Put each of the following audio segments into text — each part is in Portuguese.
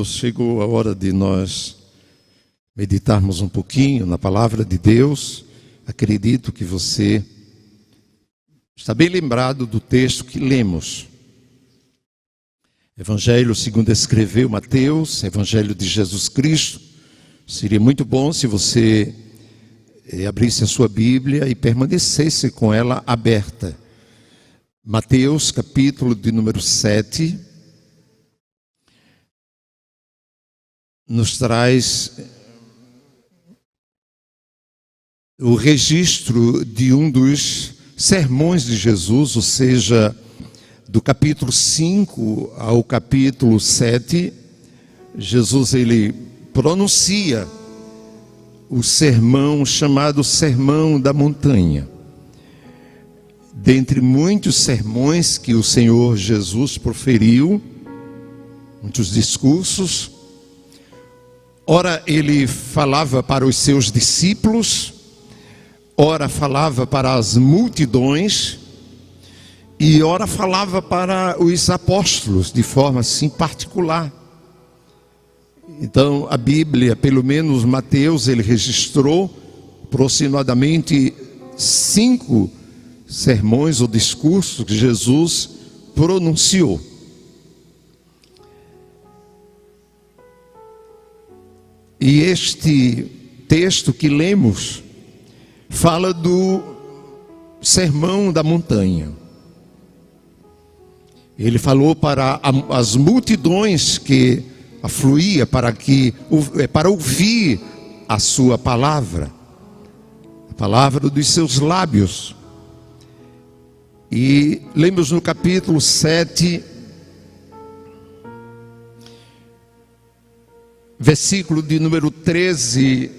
Chegou a hora de nós meditarmos um pouquinho na palavra de Deus. Acredito que você está bem lembrado do texto que lemos. Evangelho segundo escreveu Mateus, Evangelho de Jesus Cristo. Seria muito bom se você abrisse a sua Bíblia e permanecesse com ela aberta. Mateus, capítulo de número 7. Nos traz o registro de um dos sermões de Jesus, ou seja, do capítulo 5 ao capítulo 7, Jesus ele pronuncia o sermão chamado Sermão da Montanha. Dentre muitos sermões que o Senhor Jesus proferiu, muitos discursos, ora ele falava para os seus discípulos, ora falava para as multidões, e ora falava para os apóstolos, de forma assim particular. Então a Bíblia, pelo menos Mateus, ele registrou aproximadamente 5 sermões ou discursos que Jesus pronunciou. E este texto que lemos fala do Sermão da Montanha. Ele falou para as multidões que afluía para ouvir a sua palavra, a palavra dos seus lábios. E lemos no capítulo 7, versículo de número 13,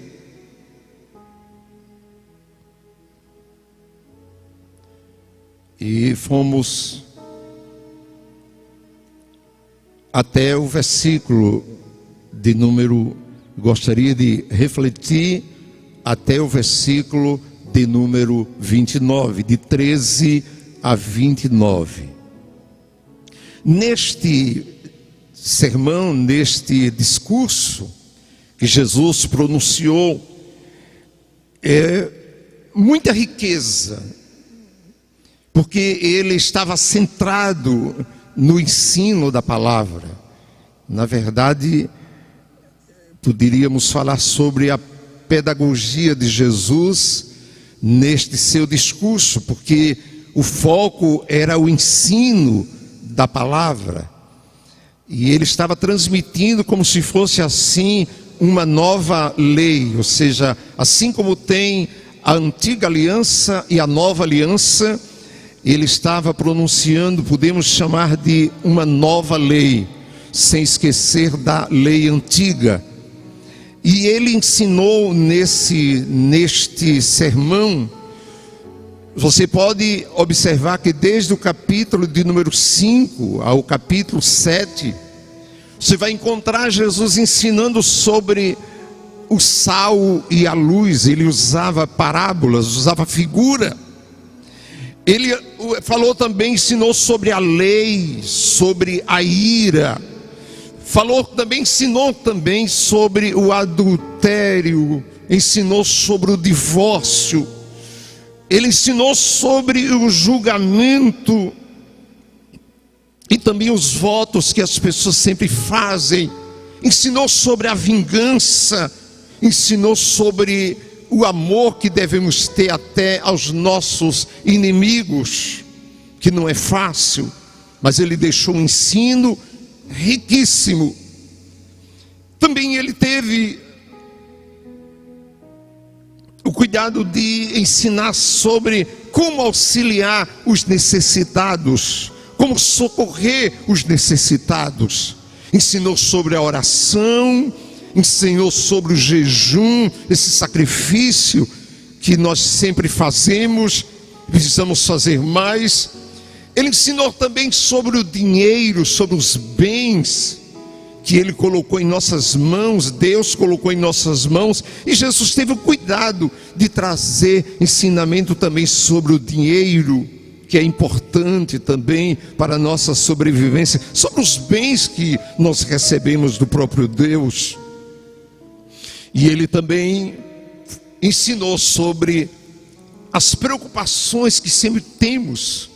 e fomos até o versículo de número, gostaria de refletir até o versículo de número 29, de 13 a 29. Neste sermão, neste discurso que Jesus pronunciou, é muita riqueza, porque ele estava centrado no ensino da palavra. Na verdade, poderíamos falar sobre a pedagogia de Jesus neste seu discurso, porque o foco era o ensino da palavra. E ele estava transmitindo como se fosse assim uma nova lei, ou seja, assim como tem a antiga aliança e a nova aliança, ele estava pronunciando, podemos chamar de uma nova lei, sem esquecer da lei antiga. E ele ensinou neste sermão, você pode observar que desde o capítulo de número 5 ao capítulo 7, você vai encontrar Jesus ensinando sobre o sal e a luz. Ele usava parábolas, usava figura. Ele falou também, ensinou sobre a lei, sobre a ira. Ensinou também sobre o adultério, ensinou sobre o divórcio. Ele ensinou sobre o julgamento e também os votos que as pessoas sempre fazem. Ensinou sobre a vingança, ensinou sobre o amor que devemos ter até aos nossos inimigos, que não é fácil, mas ele deixou um ensino riquíssimo. Também ele teve o cuidado de ensinar sobre como auxiliar os necessitados, como socorrer os necessitados. Ensinou sobre a oração, ensinou sobre o jejum, esse sacrifício que nós sempre fazemos, precisamos fazer mais. Ele ensinou também sobre o dinheiro, sobre os bens que ele colocou em nossas mãos, Deus colocou em nossas mãos, e Jesus teve o cuidado de trazer ensinamento também sobre o dinheiro, que é importante também para a nossa sobrevivência, sobre os bens que nós recebemos do próprio Deus. E ele também ensinou sobre as preocupações que sempre temos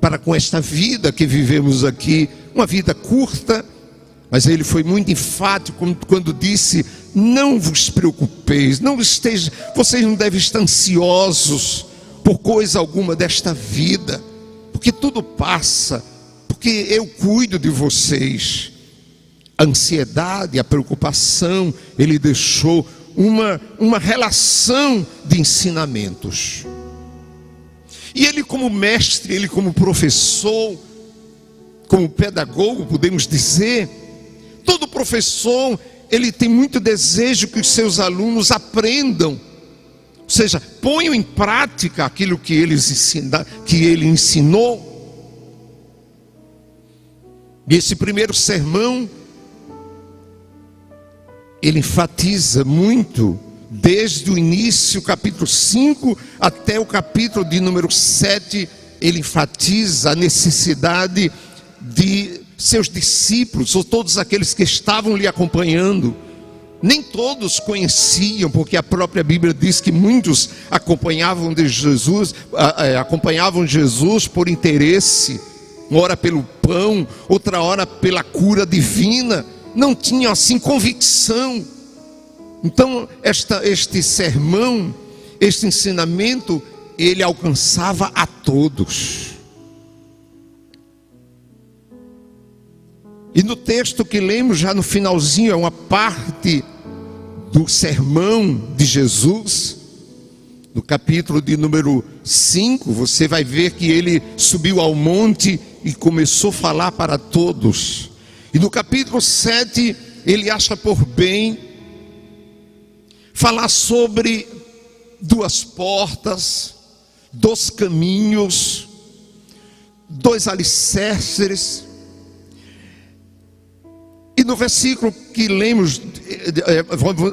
para com esta vida que vivemos aqui, uma vida curta, mas ele foi muito enfático quando disse: não vos preocupeis, vocês não devem estar ansiosos por coisa alguma desta vida, porque tudo passa, porque eu cuido de vocês. A ansiedade, a preocupação, ele deixou uma relação de ensinamentos. E ele, como mestre, ele como professor, como pedagogo, podemos dizer, todo professor, ele tem muito desejo que os seus alunos aprendam, ou seja, ponham em prática aquilo que ele ensinou. E esse primeiro sermão, ele enfatiza muito, desde o início, capítulo 5, até o capítulo de número 7, ele enfatiza a necessidade de seus discípulos, ou todos aqueles que estavam lhe acompanhando. Nem todos conheciam, porque a própria Bíblia diz que muitos acompanhavam Jesus por interesse, uma hora pelo pão, outra hora pela cura divina, não tinham assim convicção. Então este sermão, este ensinamento, ele alcançava a todos. E no texto que lemos já no finalzinho, é uma parte do sermão de Jesus, no capítulo de número 5, você vai ver que ele subiu ao monte e começou a falar para todos. E no capítulo 7, ele acha por bem falar sobre duas portas, dois caminhos, dois alicerces. E no versículo que lemos,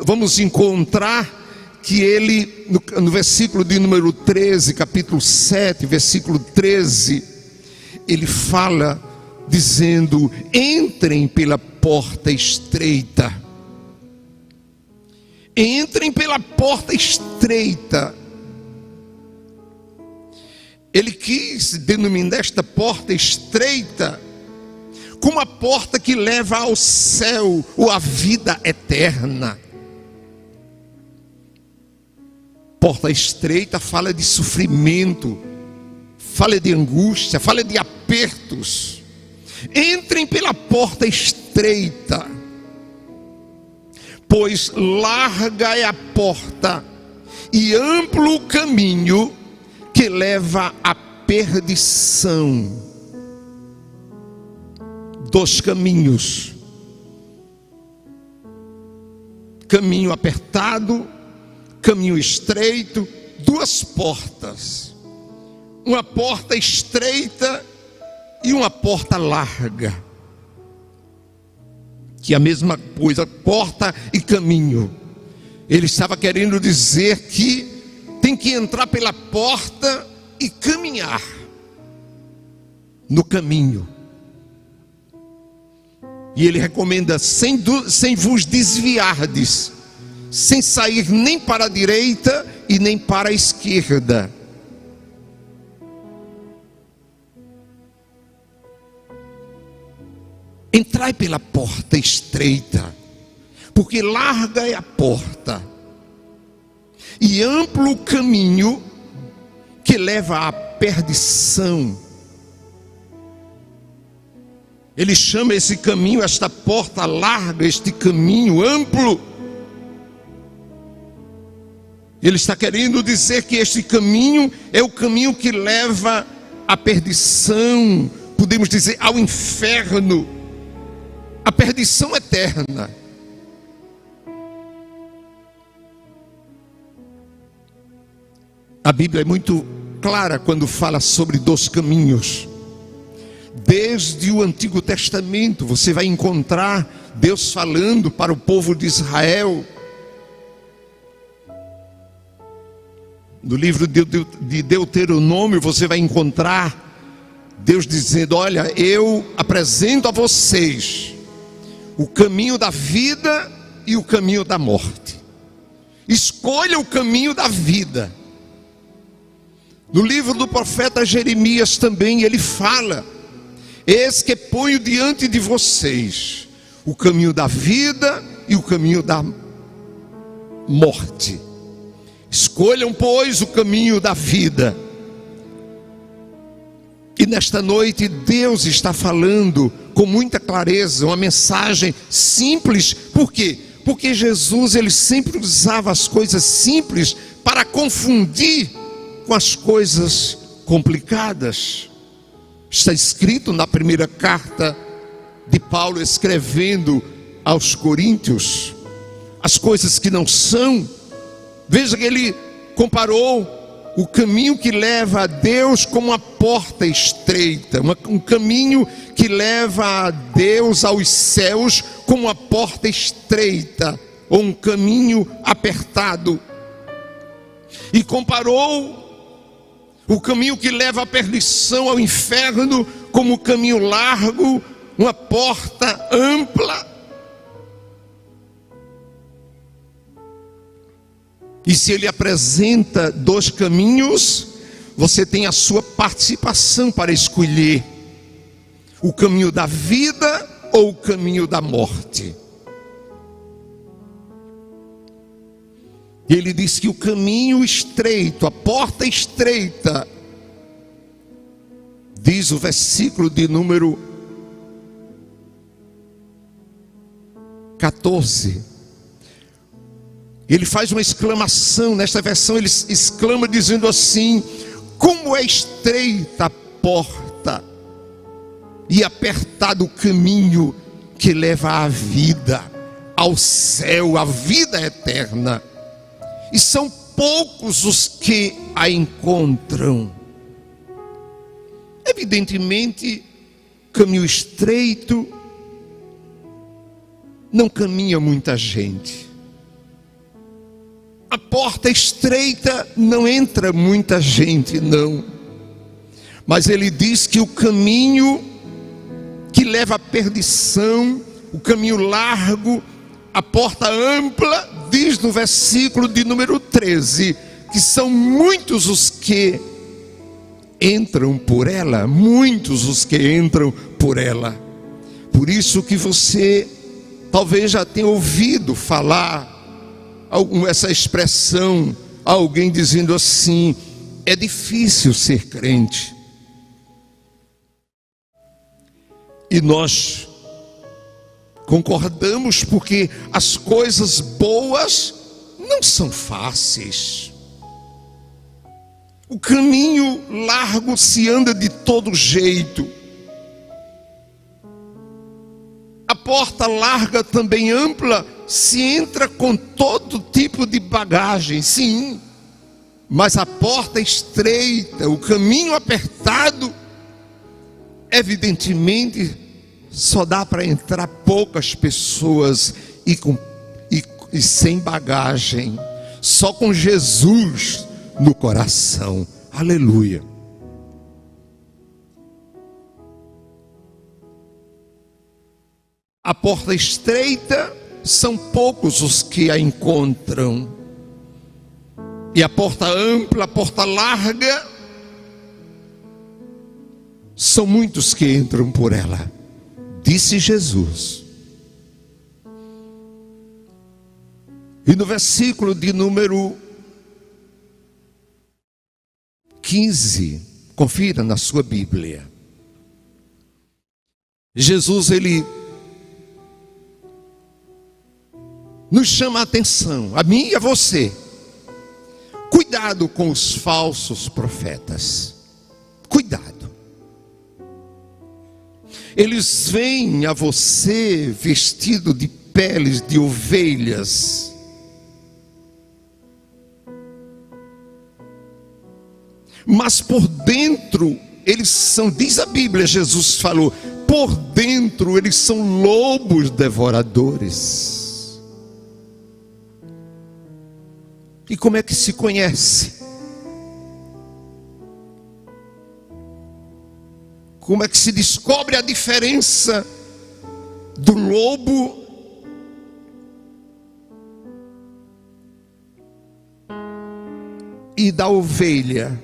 vamos encontrar que ele, no versículo de número 13, capítulo 7, versículo 13, ele fala dizendo: entrem pela porta estreita. Entrem pela porta estreita. Ele quis denominar esta porta estreita como a porta que leva ao céu ou à vida eterna. Porta estreita fala de sofrimento, fala de angústia, fala de apertos. Entrem pela porta estreita, pois larga é a porta e amplo o caminho que leva à perdição. Dois caminhos: caminho apertado, caminho estreito, duas portas, uma porta estreita e uma porta larga, que é a mesma coisa, porta e caminho. Ele estava querendo dizer que tem que entrar pela porta e caminhar no caminho. E ele recomenda: sem vos desviardes, sem sair nem para a direita e nem para a esquerda. Entrai pela porta estreita, porque larga é a porta e amplo o caminho que leva à perdição. Ele chama esse caminho, esta porta larga, este caminho amplo. Ele está querendo dizer que este caminho é o caminho que leva à perdição, podemos dizer ao inferno, a perdição eterna. A Bíblia é muito clara quando fala sobre dois caminhos. Desde o Antigo Testamento você vai encontrar Deus falando para o povo de Israel. No livro de Deuteronômio você vai encontrar Deus dizendo: olha, eu apresento a vocês o caminho da vida e o caminho da morte. Escolha o caminho da vida. No livro do profeta Jeremias também ele fala: eis que ponho diante de vocês o caminho da vida e o caminho da morte. Escolham, pois, o caminho da vida. E nesta noite Deus está falando com muita clareza, uma mensagem simples. Por quê? Porque Jesus ele sempre usava as coisas simples para confundir com as coisas complicadas. Está escrito na primeira carta de Paulo escrevendo aos Coríntios, as coisas que não são. Veja que ele comparou o caminho que leva a Deus como uma porta estreita, um caminho que leva a Deus aos céus como uma porta estreita, ou um caminho apertado. E comparou o caminho que leva à perdição, ao inferno, como um caminho largo, uma porta ampla. E se ele apresenta dois caminhos, você tem a sua participação para escolher o caminho da vida ou o caminho da morte. Ele diz que o caminho estreito, a porta estreita, diz o versículo de número 14. Ele faz uma exclamação, nesta versão ele exclama dizendo assim: como é estreita a porta e apertado o caminho que leva à vida, ao céu, à vida eterna. E são poucos os que a encontram. Evidentemente, caminho estreito não caminha muita gente. A porta estreita não entra muita gente, não. Mas ele diz que o caminho que leva à perdição, o caminho largo, a porta ampla, diz no versículo de número 13, que são muitos os que entram por ela, muitos os que entram por ela. Por isso que você talvez já tenha ouvido falar essa expressão, alguém dizendo assim: é difícil ser crente. E nós concordamos, porque as coisas boas não são fáceis. O caminho largo se anda de todo jeito. A porta larga, também ampla, se entra com todo tipo de bagagem, sim. Mas a porta estreita, o caminho apertado, evidentemente só dá para entrar poucas pessoas e sem bagagem, só com Jesus no coração. Aleluia. A porta estreita, são poucos os que a encontram. E a porta ampla, a porta larga, são muitos que entram por ela, disse Jesus. E no versículo de número 15, confira na sua Bíblia, Jesus ele nos chama a atenção, a mim e a você. Cuidado com os falsos profetas. Cuidado. Eles vêm a você vestido de peles de ovelhas. Mas por dentro eles são, diz a Bíblia, Jesus falou, por dentro eles são lobos devoradores. E como é que se conhece Como é que se descobre a diferença do lobo e da ovelha?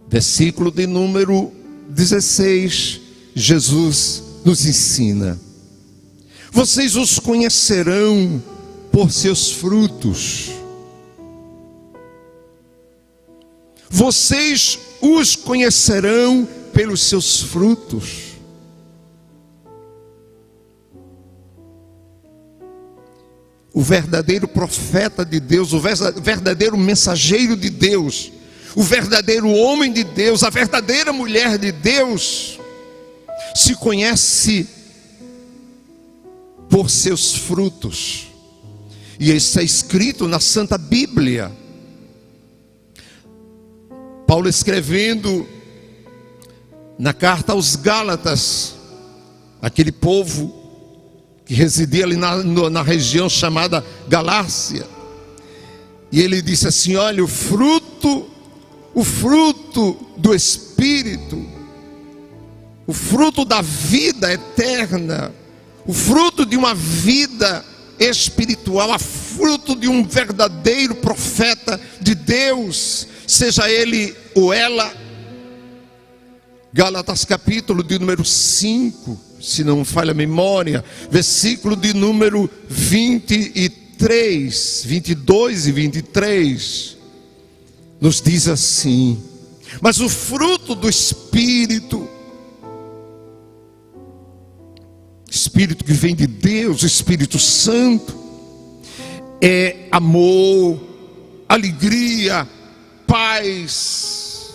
Versículo de número 16, Jesus nos ensina: vocês os conhecerão por seus frutos. Vocês os conhecerão pelos seus frutos. O verdadeiro profeta de Deus, o verdadeiro mensageiro de Deus, o verdadeiro homem de Deus, a verdadeira mulher de Deus, se conhece por seus frutos. E isso é escrito na Santa Bíblia. Paulo, escrevendo na carta aos Gálatas, aquele povo que residia ali na região chamada Galácia, e ele disse assim: olha, o fruto do Espírito, o fruto da vida eterna, o fruto de uma vida espiritual, o fruto de um verdadeiro profeta de Deus, seja ele ou ela. Gálatas capítulo de número 5, se não falha a memória, versículo de número 23, 22 e 23, nos diz assim: mas o fruto do Espírito, Espírito que vem de Deus, o Espírito Santo, é amor, alegria, paz,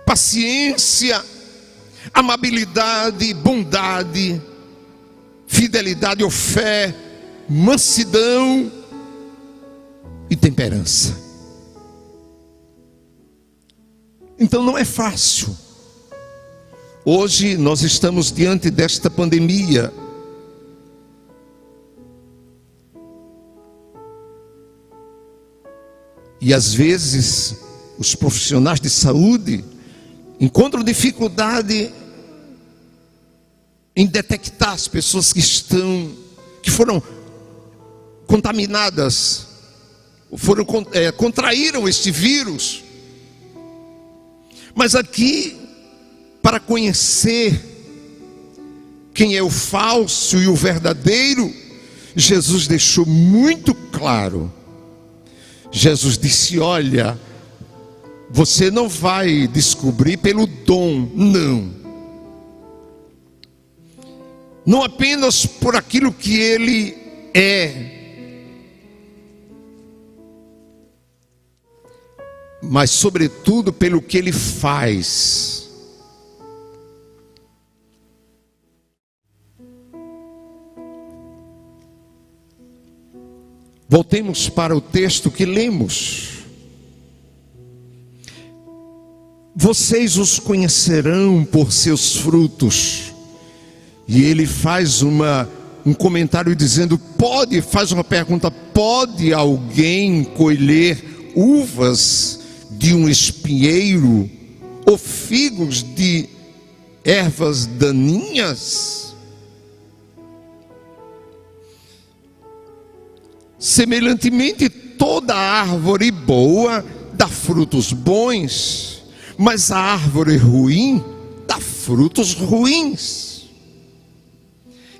paciência, amabilidade, bondade, fidelidade ou fé, mansidão e temperança. Então não é fácil. Hoje nós estamos diante desta pandemia. E às vezes os profissionais de saúde encontram dificuldade em detectar as pessoas que foram contaminadas, contraíram este vírus. Mas aqui, para conhecer quem é o falso e o verdadeiro, Jesus deixou muito claro. Jesus disse: olha, você não vai descobrir pelo dom, não apenas por aquilo que ele é, mas sobretudo pelo que ele faz. Voltemos para o texto que lemos. Vocês os conhecerão por seus frutos. E ele faz um comentário dizendo: faz uma pergunta: pode alguém colher uvas de um espinheiro ou figos de ervas daninhas? Semelhantemente, toda árvore boa dá frutos bons, mas a árvore ruim dá frutos ruins.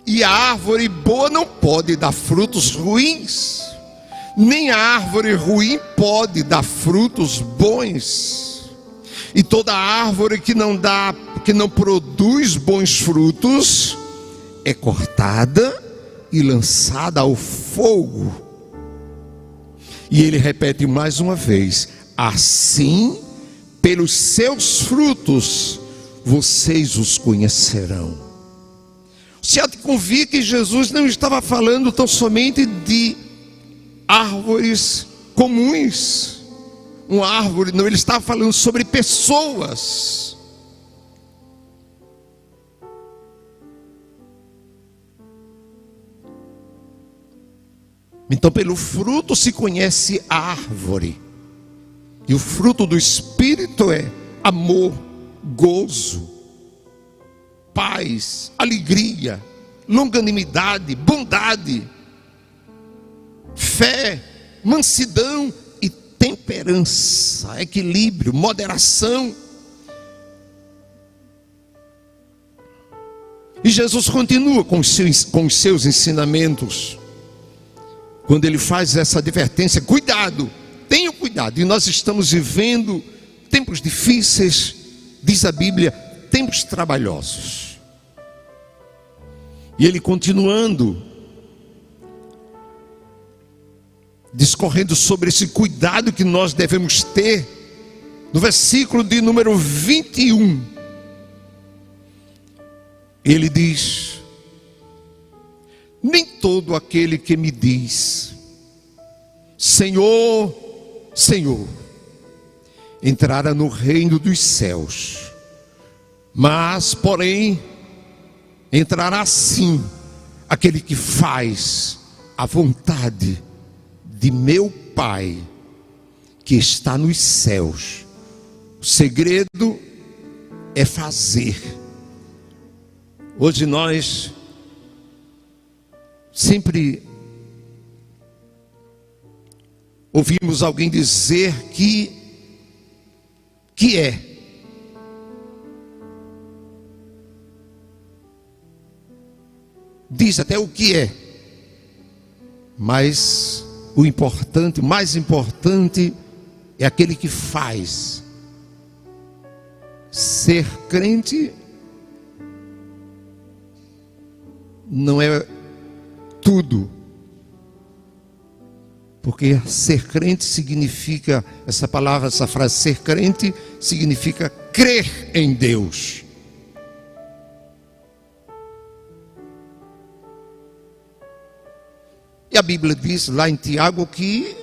E a árvore boa não pode dar frutos ruins, nem a árvore ruim pode dar frutos bons. E toda árvore que não produz bons frutos é cortada e lançada ao fogo. E ele repete mais uma vez: assim, pelos seus frutos, vocês os conhecerão. Se há de convir que Jesus não estava falando tão somente de árvores comuns, uma árvore, não, ele estava falando sobre pessoas. Então, pelo fruto se conhece a árvore. E o fruto do Espírito é amor, gozo, paz, alegria, longanimidade, bondade, fé, mansidão e temperança, equilíbrio, moderação. E Jesus continua com os seus ensinamentos, quando ele faz essa advertência: cuidado, tenham cuidado. E nós estamos vivendo tempos difíceis, diz a Bíblia, tempos trabalhosos. E ele continuando, discorrendo sobre esse cuidado que nós devemos ter, no versículo de número 21, ele diz: nem todo aquele que me diz Senhor, Senhor, entrará no reino dos céus, mas porém entrará sim aquele que faz a vontade de meu Pai que está nos céus. O segredo é fazer. Hoje nós sempre ouvimos alguém dizer que é. Diz até o que é. Mas o importante, o mais importante é aquele que faz. Ser crente não é tudo, porque ser crente significa, essa palavra, essa frase, ser crente significa crer em Deus. E a Bíblia diz lá em Tiago que,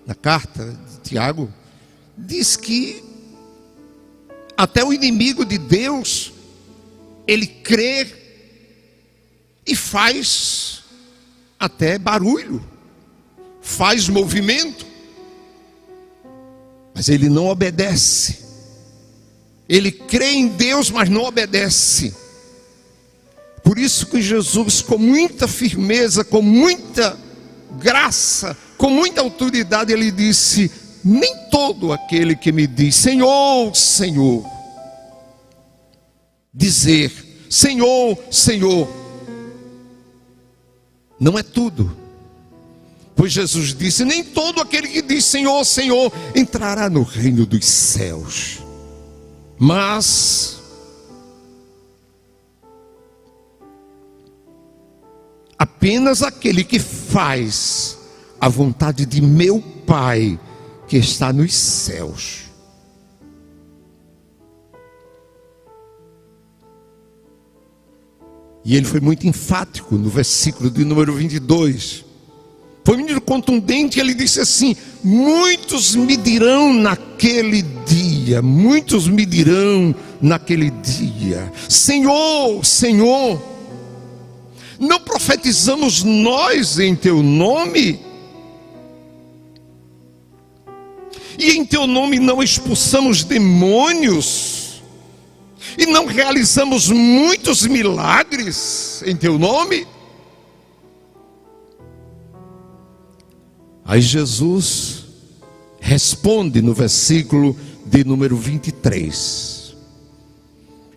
na carta de Tiago, diz que até o inimigo de Deus, ele crê e faz até barulho, faz movimento, mas ele não obedece. Ele crê em Deus, mas não obedece. Por isso que Jesus, com muita firmeza, com muita graça, com muita autoridade, ele disse: nem todo aquele que me diz Senhor, Senhor, dizer Senhor, Senhor, não é tudo. Pois Jesus disse: nem todo aquele que diz Senhor, Senhor entrará no reino dos céus, mas apenas aquele que faz a vontade de meu Pai que está nos céus. E ele foi muito enfático no versículo de número 22. Foi muito contundente. Ele disse assim: muitos me dirão naquele dia, muitos me dirão naquele dia, Senhor, Senhor, não profetizamos nós em teu nome? E em teu nome não expulsamos demônios? E não realizamos muitos milagres em teu nome? Aí Jesus responde no versículo de número 23.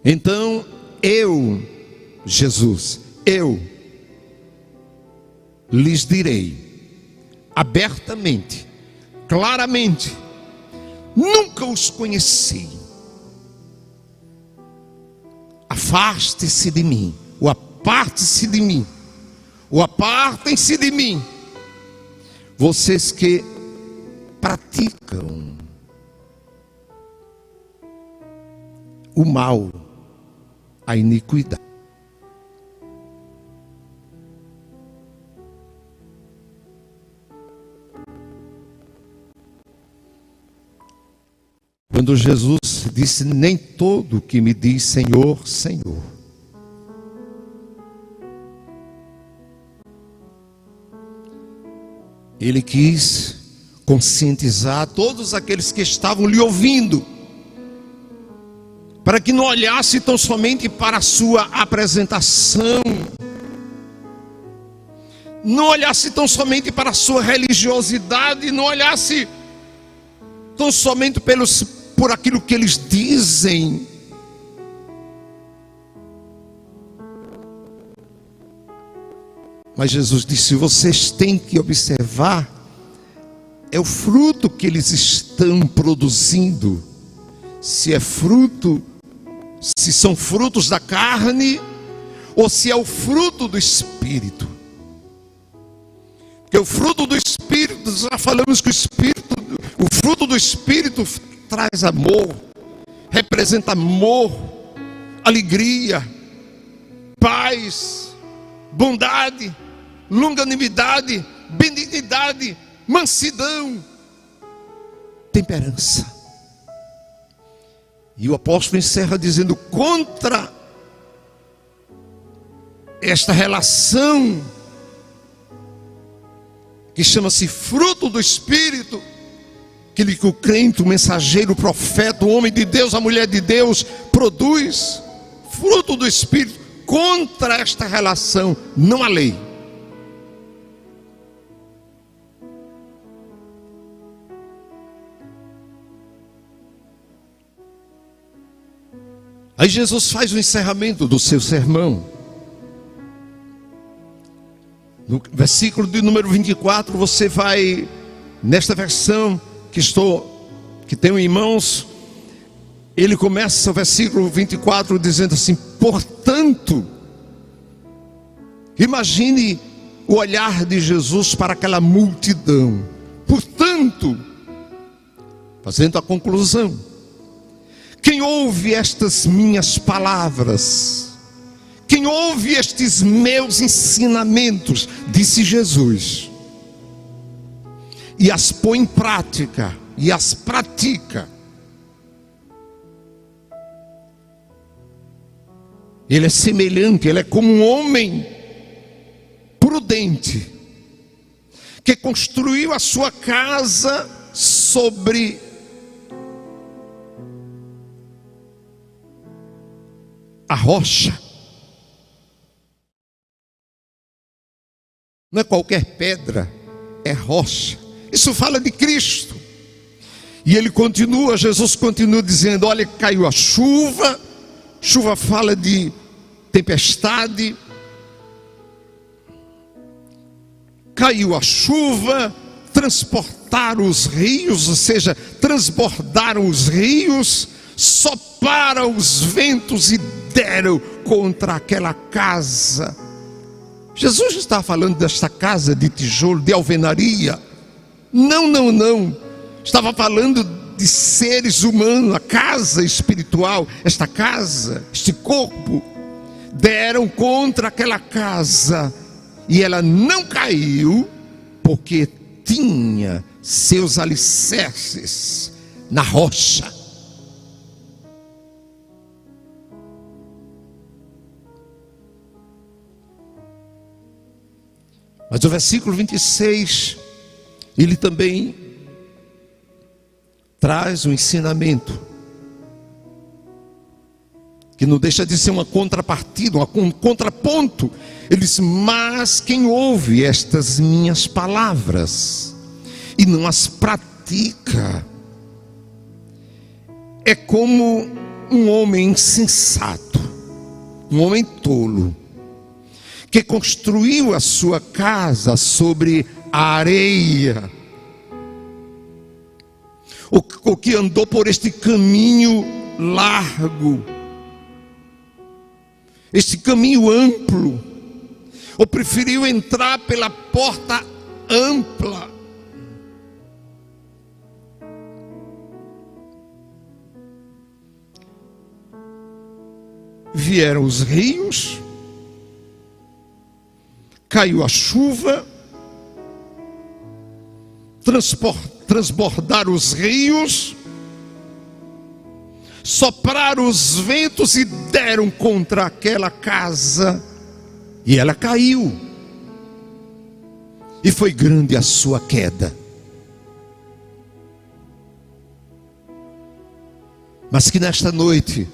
Então Jesus, eu lhes direi abertamente, claramente: nunca os conheci. Afaste-se de mim, ou aparte-se de mim, ou apartem-se de mim, vocês que praticam o mal, a iniquidade. Quando Jesus disse: nem todo que me diz Senhor, Senhor, ele quis conscientizar todos aqueles que estavam lhe ouvindo, para que não olhasse tão somente para a sua apresentação, não olhasse tão somente para a sua religiosidade, não olhasse tão somente por aquilo que eles dizem, mas Jesus disse: vocês têm que observar é o fruto que eles estão produzindo, se são frutos da carne ou se é o fruto do Espírito. Porque o fruto do Espírito, já falamos que o fruto do Espírito traz amor, representa amor, alegria, paz, bondade, longanimidade, benignidade, mansidão, temperança. E o apóstolo encerra dizendo: contra esta relação que chama-se fruto do Espírito, que o crente, o mensageiro, o profeta, o homem de Deus, a mulher de Deus produz, fruto do Espírito, contra esta relação, não há lei. Aí Jesus faz o encerramento do seu sermão. No versículo de número 24, você vai, nesta versão que tenho em mãos, ele começa o versículo 24 dizendo assim: portanto, imagine o olhar de Jesus para aquela multidão. Portanto, fazendo a conclusão, quem ouve estas minhas palavras, quem ouve estes meus ensinamentos, disse Jesus, e as põe em prática, e as pratica, ele é semelhante, ele é como um homem prudente, que construiu a sua casa sobre a rocha. Não é qualquer pedra, é rocha. Isso fala de Cristo. E ele continua, Jesus continua dizendo: olha, caiu a chuva. Chuva fala de tempestade. Caiu a chuva, transportaram os rios, ou seja, transbordaram os rios, sopraram os ventos e deram contra aquela casa. Jesus está falando desta casa de tijolo, de alvenaria. Não. Estava falando de seres humanos, a casa espiritual, esta casa, este corpo. Deram contra aquela casa e ela não caiu, porque tinha seus alicerces na rocha. Mas o versículo 26, ele também traz um ensinamento, que não deixa de ser uma contrapartida, um contraponto. Ele diz: mas quem ouve estas minhas palavras e não as pratica, é como um homem insensato, um homem tolo, que construiu a sua casa sobre a areia, o que andou por este caminho largo, este caminho amplo, ou preferiu entrar pela porta ampla. Vieram os rios, caiu a chuva, transbordaram os rios, sopraram os ventos e deram contra aquela casa, e ela caiu, e foi grande a sua queda. mas que nesta noite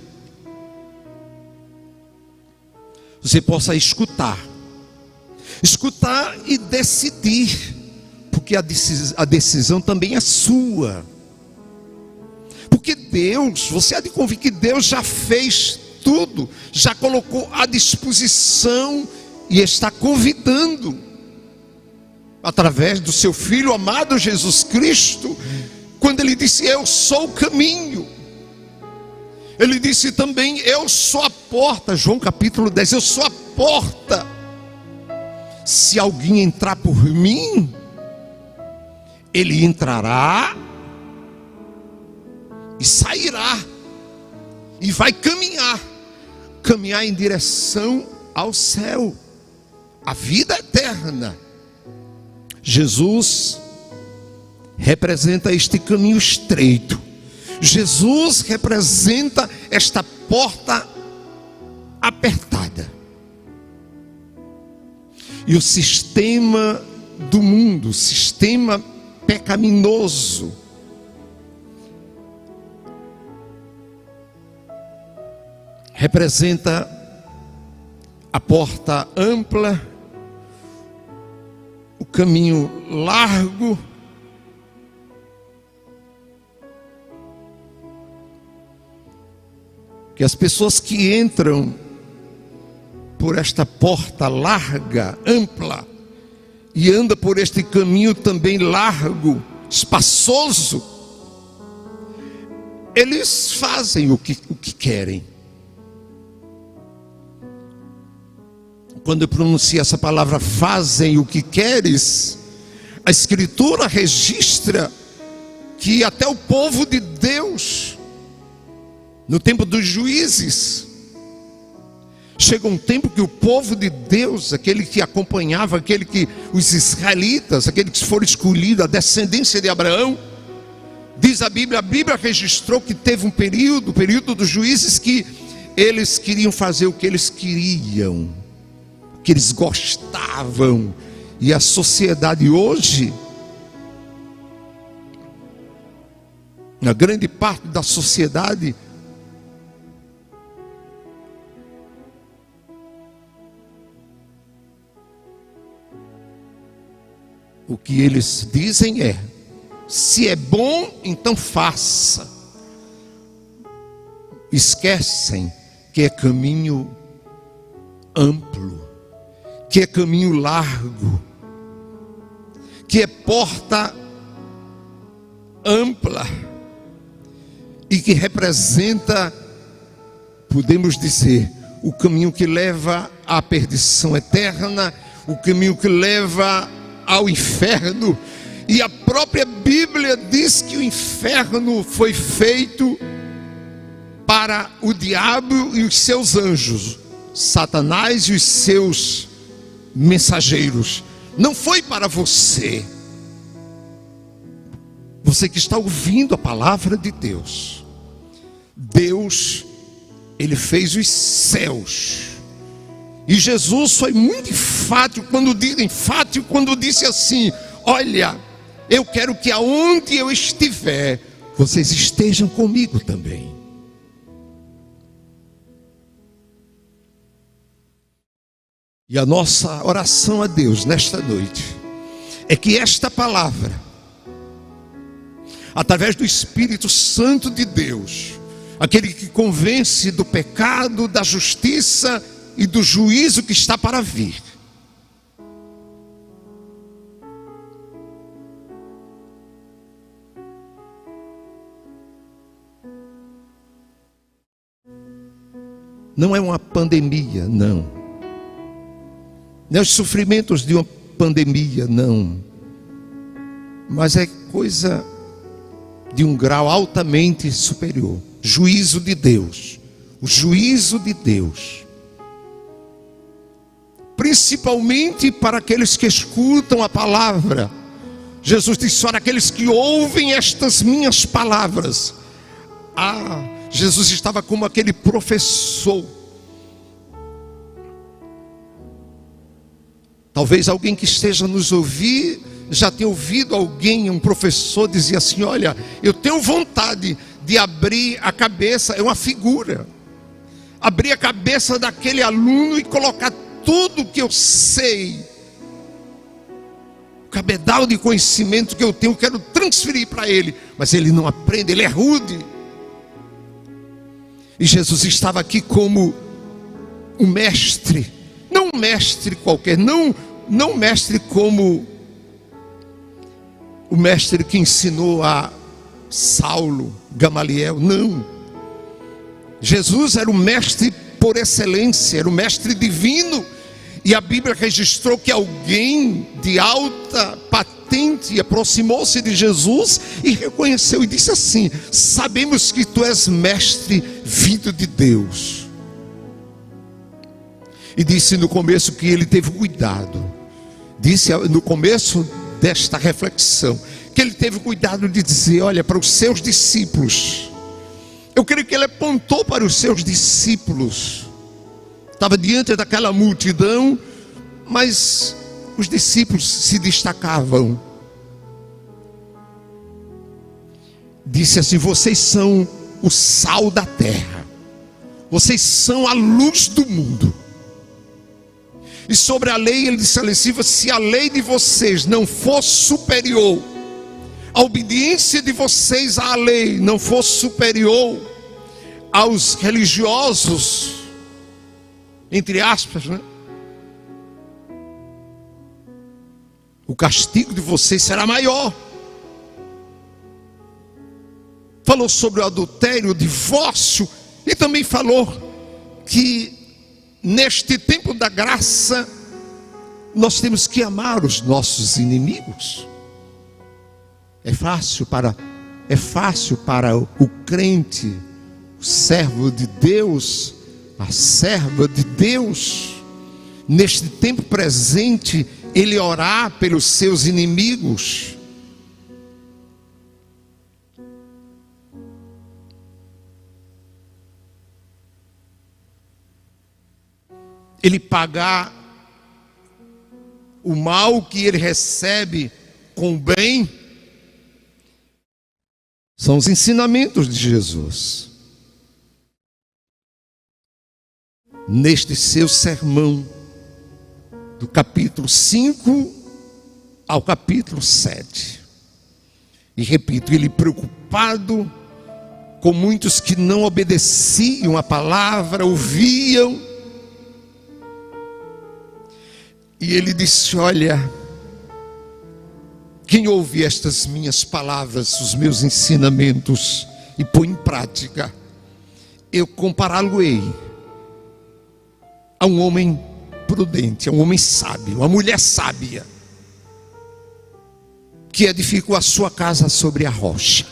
você possa escutar e decidir, porque a decisão também é sua. Porque Deus, você há de convir que Deus já fez tudo, já colocou à disposição e está convidando, através do seu Filho amado Jesus Cristo, quando Ele disse: eu sou o caminho. Ele disse também: eu sou a porta. João capítulo 10, eu sou a porta. Se alguém entrar por mim, ele entrará e sairá, e vai caminhar em direção ao céu, a vida eterna. Jesus representa este caminho estreito. Jesus representa esta porta apertada. E o sistema do mundo, o sistema pecaminoso, representa a porta ampla, o caminho largo, que as pessoas que entram por esta porta larga, ampla, e andam por este caminho também largo, espaçoso, eles fazem o que querem. Quando eu pronuncio essa palavra, fazem o que queres, a Escritura registra que até o povo de Deus, no tempo dos juízes, chega um tempo que o povo de Deus, aquele que acompanhava, os israelitas, aqueles que foram escolhidos, a descendência de Abraão, diz a Bíblia registrou que teve um período, o período dos juízes, que eles queriam fazer o que eles queriam, o que eles gostavam. E a sociedade hoje, na grande parte da sociedade, o que eles dizem é: se é bom, então faça. Esquecem que é caminho amplo, que é caminho largo, que é porta ampla, e que representa, podemos dizer, o caminho que leva à perdição eterna, o caminho que leva ao inferno. E a própria Bíblia diz que o inferno foi feito para o diabo e os seus anjos, Satanás e os seus mensageiros. Não foi para você. Você que está ouvindo a palavra de Deus. Deus, Ele fez os céus. E Jesus foi muito enfático quando disse assim: olha, eu quero que aonde eu estiver, vocês estejam comigo também. E a nossa oração a Deus nesta noite é que esta palavra, através do Espírito Santo de Deus, aquele que convence do pecado, da justiça e do juízo que está para vir, não é uma pandemia, não é os sofrimentos de uma pandemia, não, mas é coisa de um grau altamente superior. Juízo de Deus, o juízo de Deus, principalmente para aqueles que escutam a palavra. Jesus disse: ora, aqueles que ouvem estas minhas palavras. Jesus estava como aquele professor. Talvez alguém que esteja nos ouvir já tenha ouvido alguém, um professor, dizer assim: olha, eu tenho vontade de abrir a cabeça, é uma figura. Abrir a cabeça daquele aluno e colocar tudo que eu sei, o cabedal de conhecimento que eu tenho, quero transferir para ele, mas ele não aprende, ele é rude. E Jesus estava aqui como um mestre, não um mestre qualquer, não um mestre como o mestre que ensinou a Saulo, Gamaliel, não. Jesus era o mestre por excelência, era o mestre divino. E a Bíblia registrou que alguém de alta patente aproximou-se de Jesus e reconheceu e disse assim: sabemos que tu és mestre vindo de Deus. E disse no começo que ele teve cuidado. Disse no começo desta reflexão que ele teve cuidado de dizer: olha, para os seus discípulos. Eu creio que ele apontou para os seus discípulos. Estava diante daquela multidão, mas os discípulos se destacavam. Disse assim: vocês são o sal da terra, vocês são a luz do mundo. E sobre a lei ele disse assim: se a lei de vocês não for superior, a obediência de vocês à lei não for superior aos religiosos, entre aspas, né? O castigo de vocês será maior. Falou sobre o adultério, o divórcio, e também falou que neste tempo da graça nós temos que amar os nossos inimigos. É fácil para o crente, o servo de Deus, a serva de Deus, neste tempo presente, ele orar pelos seus inimigos. Ele pagar o mal que ele recebe com o bem. São os ensinamentos de Jesus. Neste seu sermão, do capítulo 5 ao capítulo 7. E repito, ele preocupado com muitos que não obedeciam a palavra, ouviam. E ele disse: olha, quem ouve estas minhas palavras, os meus ensinamentos, e põe em prática, eu compará-lo-ei a um homem prudente, a um homem sábio, uma mulher sábia, que edificou a sua casa sobre a rocha.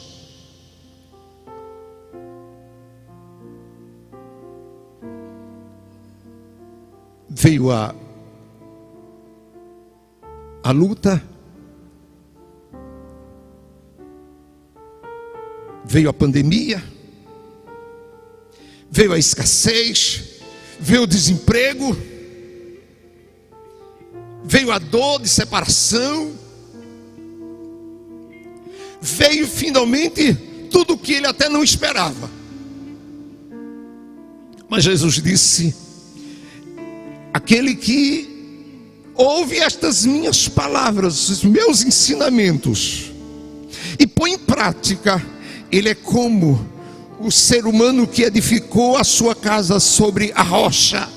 Veio a luta, veio a pandemia, veio a escassez, veio o desemprego, veio a dor de separação, veio finalmente tudo o que ele até não esperava. Mas Jesus disse: aquele que ouve estas minhas palavras, os meus ensinamentos, e põe em prática, ele é como o ser humano que edificou a sua casa sobre a rocha.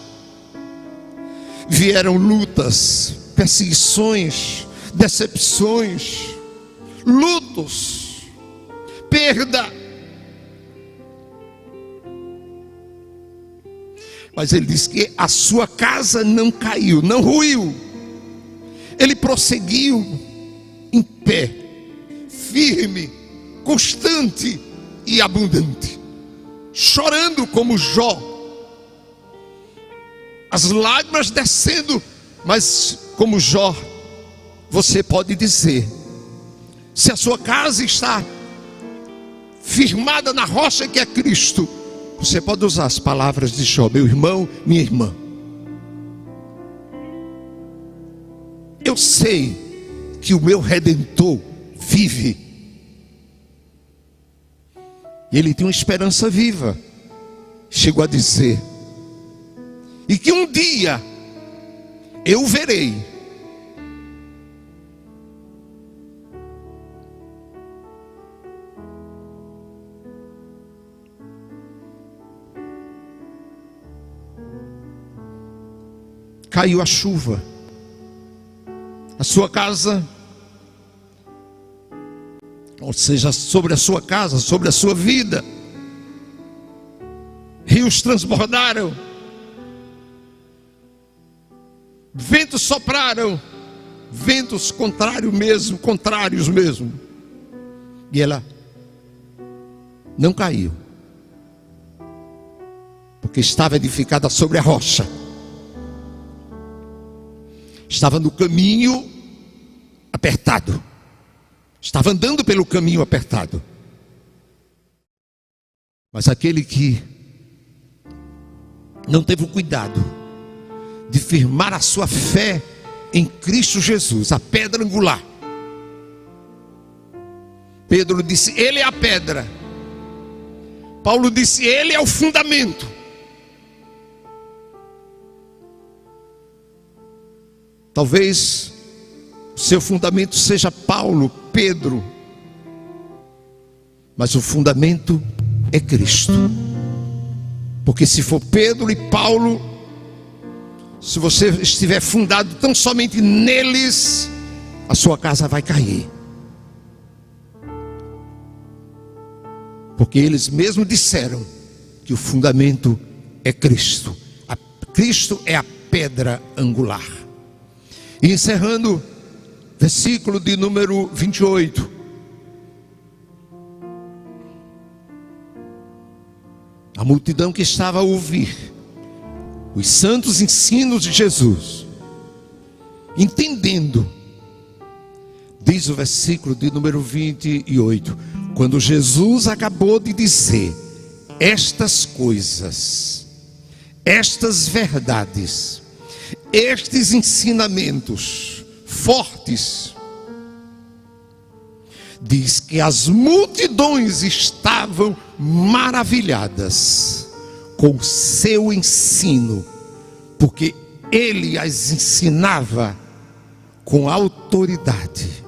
Vieram lutas, perseguições, decepções, lutos, perda. Mas ele diz que a sua casa não caiu, não ruiu. Ele prosseguiu em pé, firme, constante e abundante, chorando como Jó, as lágrimas descendo, mas como Jó, você pode dizer, se a sua casa está firmada na rocha que é Cristo, você pode usar as palavras de Jó: meu irmão, minha irmã, eu sei que o meu Redentor vive. E ele tinha uma esperança viva. Chegou a dizer: e que um dia eu verei. Caiu a chuva, a sua casa, ou seja, sobre a sua casa, sobre a sua vida, rios transbordaram, ventos sopraram, ventos contrários mesmo, e ela não caiu, porque estava edificada sobre a rocha. Estava no caminho apertado. Estava andando pelo caminho apertado. Mas aquele que não teve o cuidado de firmar a sua fé em Cristo Jesus, a pedra angular. Pedro disse: Ele é a pedra. Paulo disse: Ele é o fundamento. Talvez o seu fundamento seja Paulo, Pedro, mas o fundamento é Cristo. Porque se for Pedro e Paulo, se você estiver fundado tão somente neles, a sua casa vai cair. Porque eles mesmos disseram que o fundamento é Cristo. Cristo é a pedra angular. E encerrando, versículo de número 28. A multidão que estava a ouvir os santos ensinos de Jesus, entendendo, diz o versículo de número 28, quando Jesus acabou de dizer estas coisas, estas verdades, estes ensinamentos fortes, diz que as multidões estavam maravilhadas com o seu ensino, porque ele as ensinava com autoridade,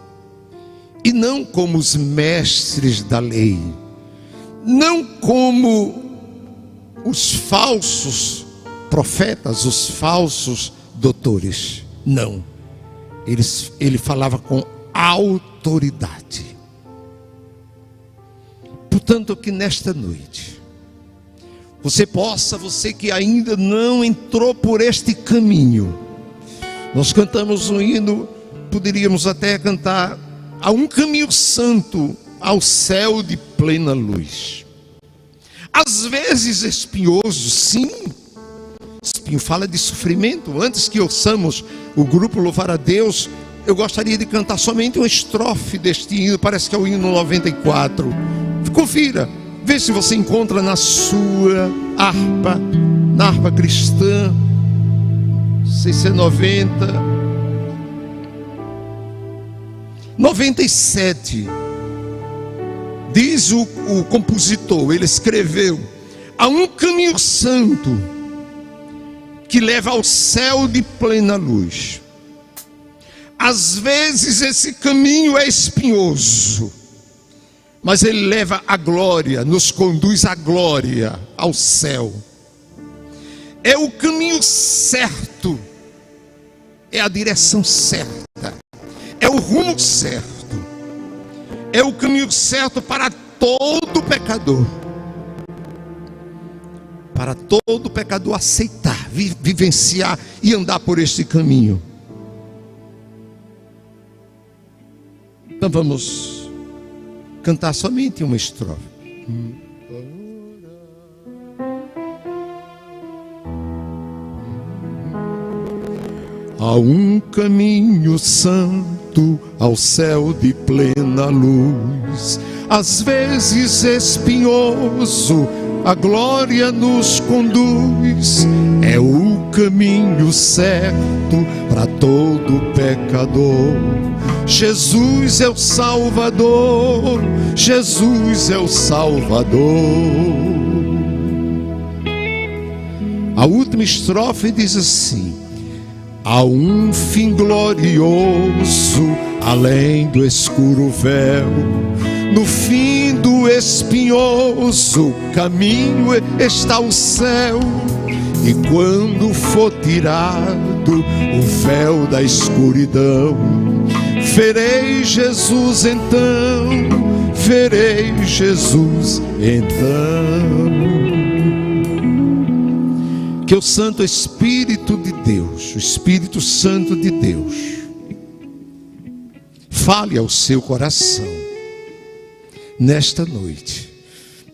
e não como os mestres da lei, não como os falsos profetas, os falsos doutores. Não, ele falava com autoridade. Portanto, que nesta noite você que ainda não entrou por este caminho, nós cantamos um hino, poderíamos até cantar: há um caminho santo ao céu de plena luz, às vezes espinhoso, sim. Espinho fala de sofrimento. Antes que ouçamos o grupo louvar a Deus, eu gostaria de cantar somente uma estrofe deste hino, parece que é o hino 94. Confira, vê se você encontra na sua harpa, na harpa cristã, 690, 97. Diz o compositor, ele escreveu: há um caminho santo que leva ao céu de plena luz. Às vezes esse caminho é espinhoso, mas ele leva à glória, nos conduz à glória, ao céu. É o caminho certo, é a direção certa, é o rumo certo, é o caminho certo para todo pecador. Para todo pecador aceitar, vivenciar e andar por este caminho. Então vamos cantar somente uma estrofe. Há um caminho santo ao céu de plena luz, às vezes espinhoso, a glória nos conduz. É o caminho certo para todo pecador. Jesus é o Salvador, Jesus é o Salvador. A última estrofe diz assim: há um fim glorioso além do escuro véu, no fim do espinhoso caminho está o céu. E quando for tirado o véu da escuridão, verei Jesus então, verei Jesus então. Que o Santo Espírito de Deus, o Espírito Santo de Deus, fale ao seu coração nesta noite.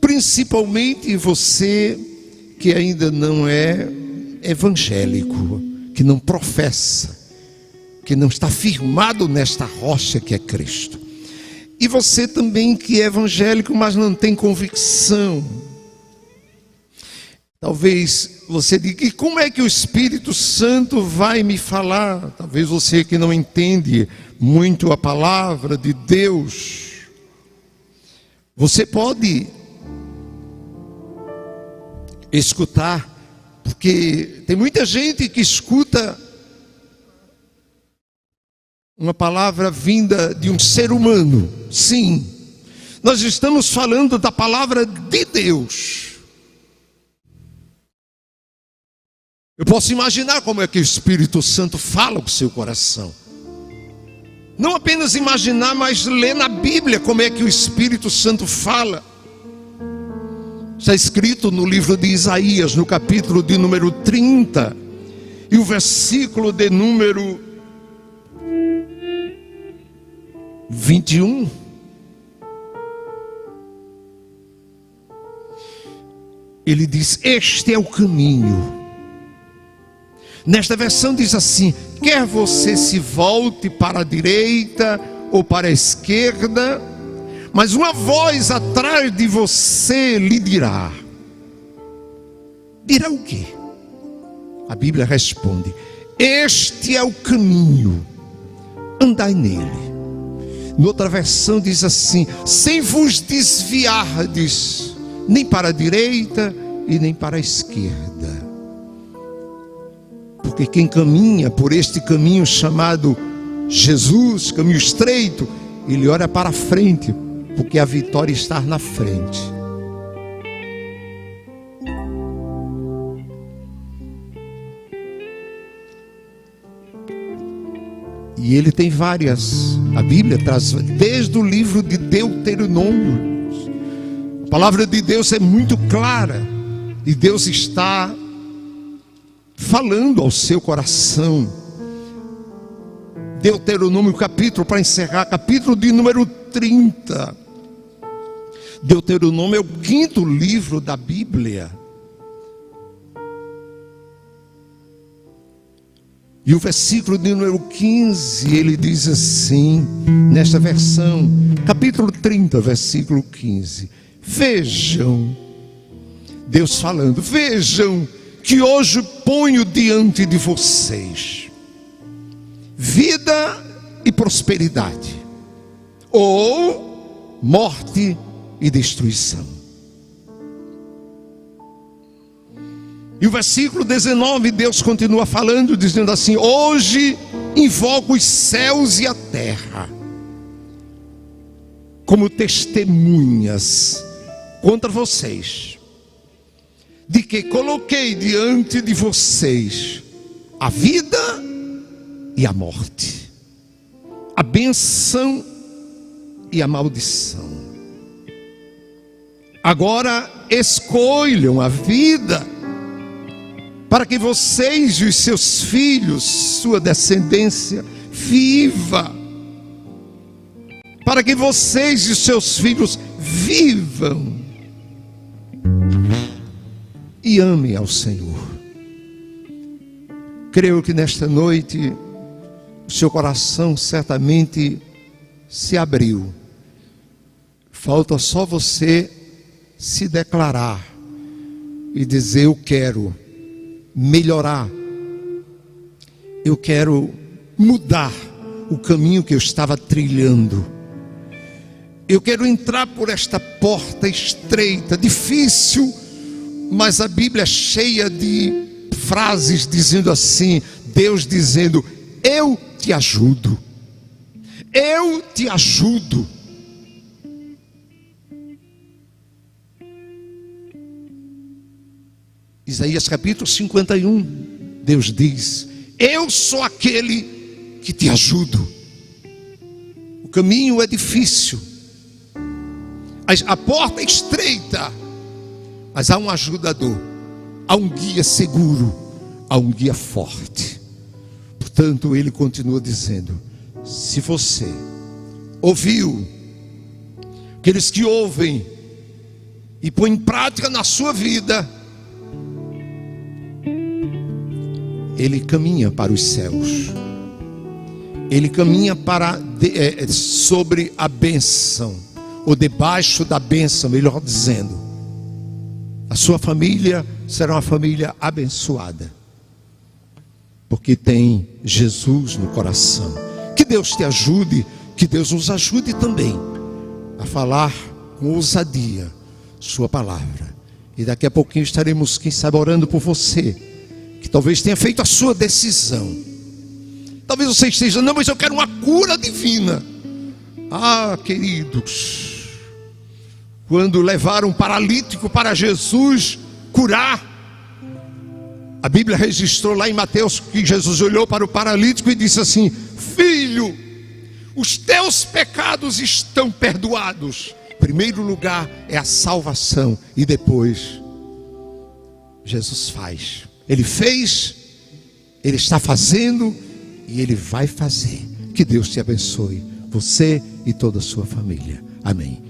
Principalmente você que ainda não é evangélico, que não professa, que não está firmado nesta rocha que é Cristo. E você também que é evangélico, mas não tem convicção. Talvez você diga: e como é que o Espírito Santo vai me falar? Talvez você que não entende muito a palavra de Deus. Você pode escutar, porque tem muita gente que escuta uma palavra vinda de um ser humano. Sim, nós estamos falando da palavra de Deus. Eu posso imaginar como é que o Espírito Santo fala com o seu coração. Não apenas imaginar, mas ler na Bíblia como é que o Espírito Santo fala. Está escrito no livro de Isaías, no capítulo de número 30, e o versículo de número 21. Ele diz: este é o caminho. Nesta versão diz assim: quer você se volte para a direita ou para a esquerda, mas uma voz atrás de você lhe dirá. Dirá o quê? A Bíblia responde: este é o caminho, andai nele. Noutra versão diz assim: sem vos desviardes nem para a direita e nem para a esquerda. Porque quem caminha por este caminho chamado Jesus, caminho estreito, ele olha para a frente, porque a vitória está na frente. E ele tem várias. A Bíblia traz desde o livro de Deuteronômio. A palavra de Deus é muito clara, e Deus está falando ao seu coração. Deuteronômio capítulo, para encerrar, capítulo de número 30. Deuteronômio é o 5º livro da Bíblia. E o versículo de número 15, ele diz assim, nesta versão, capítulo 30, versículo 15. Vejam, Deus falando, vejam que hoje ponho diante de vocês vida e prosperidade, ou morte e destruição. E o versículo 19, Deus continua falando, dizendo assim: hoje invoco os céus e a terra como testemunhas contra vocês, de que coloquei diante de vocês a vida e a morte, a bênção e a maldição. Agora escolham a vida, para que vocês e os seus filhos, sua descendência, viva. Para que vocês e os seus filhos vivam e amem ao Senhor. Creio que nesta noite o seu coração certamente se abriu. Falta só você se declarar e dizer: eu quero melhorar, eu quero mudar o caminho que eu estava trilhando, eu quero entrar por esta porta estreita, difícil, mas a Bíblia é cheia de frases dizendo assim, Deus dizendo: eu te ajudo, eu te ajudo. Isaías capítulo 51, Deus diz: eu sou aquele que te ajudo. O caminho é difícil, a porta é estreita, mas há um ajudador, há um guia seguro, há um guia forte. Portanto, ele continua dizendo: se você ouviu, aqueles que ouvem e põem em prática na sua vida, ele caminha para os céus, ele caminha para sobre a bênção, ou debaixo da bênção, melhor dizendo. A sua família será uma família abençoada, porque tem Jesus no coração. Que Deus te ajude, que Deus nos ajude também a falar com ousadia sua palavra. E daqui a pouquinho estaremos, quem sabe, orando por você, que talvez tenha feito a sua decisão. Talvez você esteja: não, mas eu quero uma cura divina. Ah, queridos, quando levaram um paralítico para Jesus curar, a Bíblia registrou lá em Mateus que Jesus olhou para o paralítico e disse assim: filho, os teus pecados estão perdoados. Em primeiro lugar é a salvação, e depois Jesus faz. Ele fez, Ele está fazendo e Ele vai fazer. Que Deus te abençoe, você e toda a sua família. Amém.